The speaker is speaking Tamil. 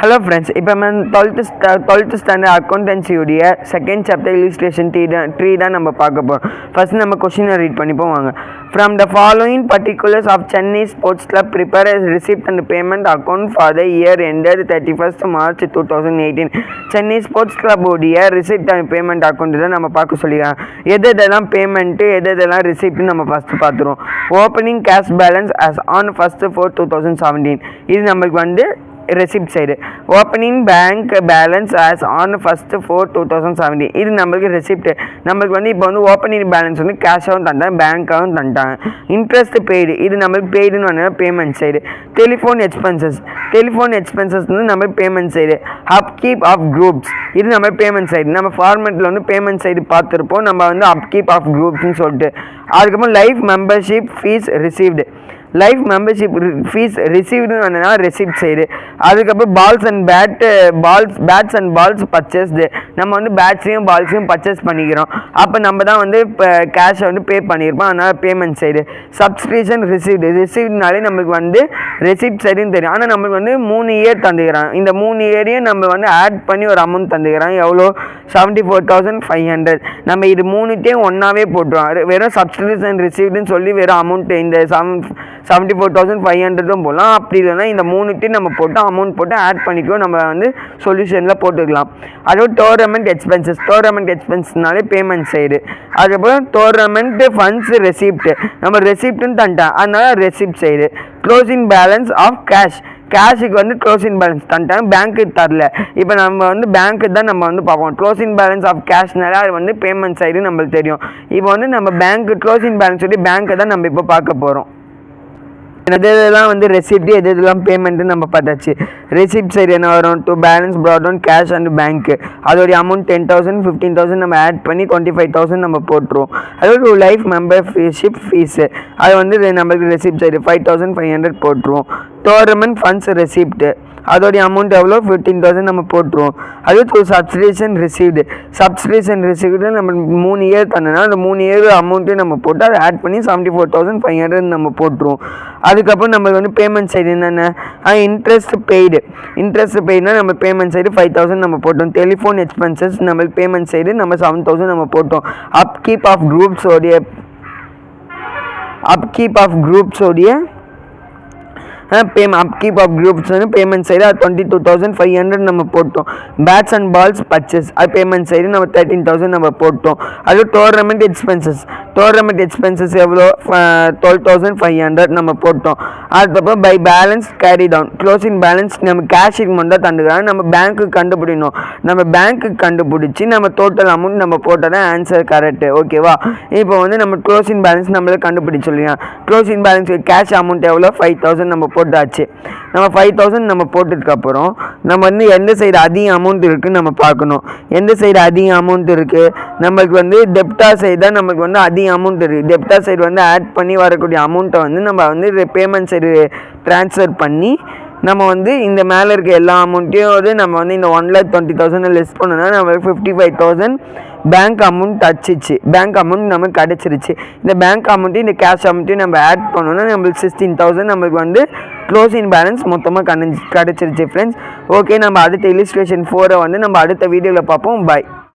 Hello friends, இப்போ நம்ம 12th standard accountancy உடைய செகண்ட் சாப்டர் illustration 3 தான் நம்ம பார்க்க போறோம். ஃபர்ஸ்ட் நம்ம क्वेश्चन ரீட் பண்ணிப்போம் வாங்க. From the following particulars of Chennai Sports Club prepare a receipt and payment account for the year ended 31st March 2018. Chennai Sports Club உடைய receipt and payment account தான் நம்ம பார்க்க சொல்லிருக்காங்க. எதெல்லாம் பேமெண்ட் எதெல்லாம் receipt நம்ம first பார்த்துறோம். Opening cash balance as on 1st 4 2017. இது நமக்கு வந்து receipt side. Opening bank balance as on 1st 4 2017. இது நமக்கு receipt. நமக்கு வந்து இப்போ வந்து opening balance வந்து cash ஆவும் தந்தாங்க bank ஆவும் தந்தாங்க. Interest paid இது நமக்கு paid னு வந்து payment side. Telephone expenses வந்து நம்ம payment side. Upkeep of groups இது நம்ம payment side. நம்ம ஃபார்மட்ல வந்து payment side பார்த்திருப்போம். நம்ம வந்து upkeep of groups னு சொல்லிட்டு அதுக்கப்புறம் life membership fees received life membership fees received வந்தனா ரெசிப்ட் சைடு அதுக்கப்புறம் பேட்ஸ் அண்ட் பால்ஸ் பர்ச்சேஸ்டு நம்ம வந்து பேட்ஸையும் பால்ஸையும் பர்ச்சேஸ் பண்ணிக்கிறோம் அப்போ நம்ம தான் வந்து இப்போ கேஷை வந்து பே பண்ணியிருப்போம் அதனால் பேமெண்ட் சைடு சப்ஸ்கிரிப்ஷன் ரிசீவ்டுனாலே நம்மளுக்கு வந்து ரெசிப்ட் சைடுன்னு தெரியும் ஆனால் நம்மளுக்கு வந்து 3 இயர் தந்துக்கிறான் இந்த 3 இயரையும் நம்ம வந்து ஆட் பண்ணி ஒரு அமௌண்ட் தந்துக்கிறான் எவ்வளோ 74,500 நம்ம இது மூணுத்தையும் ஒன்றாவே போட்டுருவோம் வெறும் சப்ஸ்கிரிப்ஷன் ரிசீவ்டுன்னு சொல்லி வெறும் அமௌண்ட் இந்த 74,500 போடலாம் அப்படி இல்லைன்னா இந்த மூணுத்தையும் நம்ம போட்டு அமௌண்ட் போட்டு ஆட் பண்ணிக்குவோம் நம்ம வந்து சொல்யூஷனில் போட்டுக்கலாம் அதுவும் டோர்னமெண்ட் எக்ஸ்பென்ஸ்னாலே பேமெண்ட் சைடு அதுக்கப்புறம் டோர்னமெண்ட் ஃபண்ட்ஸ் ரெசிப்ட் நம்ம ரெசிப்ட்னு தந்துட்டேன் அதனால receipt side closing balance of கேஷுக்கு வந்து க்ளோசிங் பேலன்ஸ் தந்துட்டாங்க பேங்க்கு தரல இப்போ நம்ம வந்து பேங்க்கு தான் நம்ம வந்து பார்ப்போம் க்ளோசிங் பேலன்ஸ் ஆஃப் கேஷ்னால அது வந்து பேமெண்ட் சைடு நம்மளுக்கு தெரியும் இப்போ வந்து நம்ம பேங்க்கு க்ளோசிங் பேலன்ஸ் சொல்லி பேங்க்கை தான் நம்ம இப்போ பார்க்க போகிறோம் எதெல்லாம் வந்து ரெசிப்ட் எதெல்லாம் பேமெண்ட்டு நம்ம பார்த்தாச்சு ரெசிப்ட் சைடு என்ன வரும் to balance brought down cash and பேங்க்கு அதோடைய அமௌண்ட் 10,000 15,000 நம்ம ஆட் பண்ணி 25,000 நம்ம போட்டுருவோம் அதோட லைஃப் மெம்பர்ஷிப் ஃபீஸு அது வந்து நம்மளுக்கு ரெசிப்ட் சைடு 5,500 போட்டுருவோம் டோர்னமெண்ட் ஃபண்ட்ஸ் ரெசிப்ட் அதோடைய அமௌண்ட் எவ்வளோ 15,000 நம்ம போட்டுருவோம் அது சப்ஸ்கிரிப்ஷன் ரிசீவ்டு நம்ம 3 இயர் தந்தனா அந்த 3 இயர் அமௌண்ட்டையும் நம்ம போட்டு அதை ஆட் பண்ணி 74,500 நம்ம போட்டுருவோம் அதுக்கப்புறம் நம்மளுக்கு வந்து பேமெண்ட் சைடு என்னென்ன இன்ட்ரெஸ்ட் பெய்டுனா நம்ம பேமெண்ட் சைடு 5,000 நம்ம போட்டோம் டெலிஃபோன் எக்ஸ்பென்சஸ் நம்மளுக்கு பேமெண்ட் சைடு நம்ம 7,000 நம்ம போட்டோம் அப்கீப் ஆஃப் குரூப்ஸோடைய upkeep of groups வந்து பேமெண்ட் சைடு 22,500 நம்ம போட்டோம் பேட்ஸ் அண்ட் பால்ஸ் பர்ச்சேஸ் அது பேமெண்ட் சைடு நம்ம 13,000 நம்ம போட்டோம் அது டோர்னமெண்ட் எக்ஸ்பென்சஸ் எவ்வளோ 12,500 நம்ம போட்டோம் அதுக்கப்புறம் by balance carry down closing balance நம்ம கேஷுக்கு மட்டும் தந்துக்கிறாங்க நம்ம பேங்க்குக்கு கண்டுபிடிக்கணும் நம்ம பேங்க்குக்கு கண்டுபிடிச்சி நம்ம டோட்டல் அமௌண்ட் நம்ம போட்டால் தான் ஆன்சர் கரெக்டு ஓகேவா இப்போ வந்து நம்ம க்ளோசிங் பேலன்ஸ் நம்மளே கண்டுபிடிச்சு சொல்லிடலாம் க்ளோசிங் பேலன்ஸ் கேஷ் அமௌண்ட் எவ்வளோ 5,000 நம்ம போட்டாச்சு நம்ம 5,000 நம்ம போட்டதுக்கப்புறம் நம்ம வந்து எந்த சைடு அதிக அமௌண்ட் இருக்குதுன்னு நம்ம பார்க்கணும் எந்த சைடு அதிக அமௌண்ட் இருக்குது நம்மளுக்கு வந்து டெப்டார் சைடு தான் நமக்கு வந்து அதிக அமௌண்ட் இருக்குது டெப்டார் சைடு வந்து ஆட் பண்ணி வரக்கூடிய அமௌண்ட்டை வந்து நம்ம வந்து பேமெண்ட் சைடு ட்ரான்ஸ்ஃபர் பண்ணி நம்ம வந்து இந்த மேலே இருக்க எல்லா அமௌண்ட்டையும் வந்து நம்ம வந்து இந்த 1,20,000 லெஸ் பண்ணோன்னா நம்மளுக்கு 55,000 பேங்க் அமௌண்ட் நமக்கு கிடச்சிருச்சு இந்த பேங்க் அமௌண்ட்டையும் இந்த கேஷ் அமௌண்ட்டையும் நம்ம ஆட் பண்ணோன்னா நம்மளுக்கு 16,000 நம்மளுக்கு வந்து க்ளோசிங் பேலன்ஸ் மொத்தமாக கிடச்சிருச்சு ஃப்ரெண்ட்ஸ் ஓகே நம்ம அடுத்த illustration 4 வந்து நம்ம அடுத்த வீடியோவில் பார்ப்போம் பாய்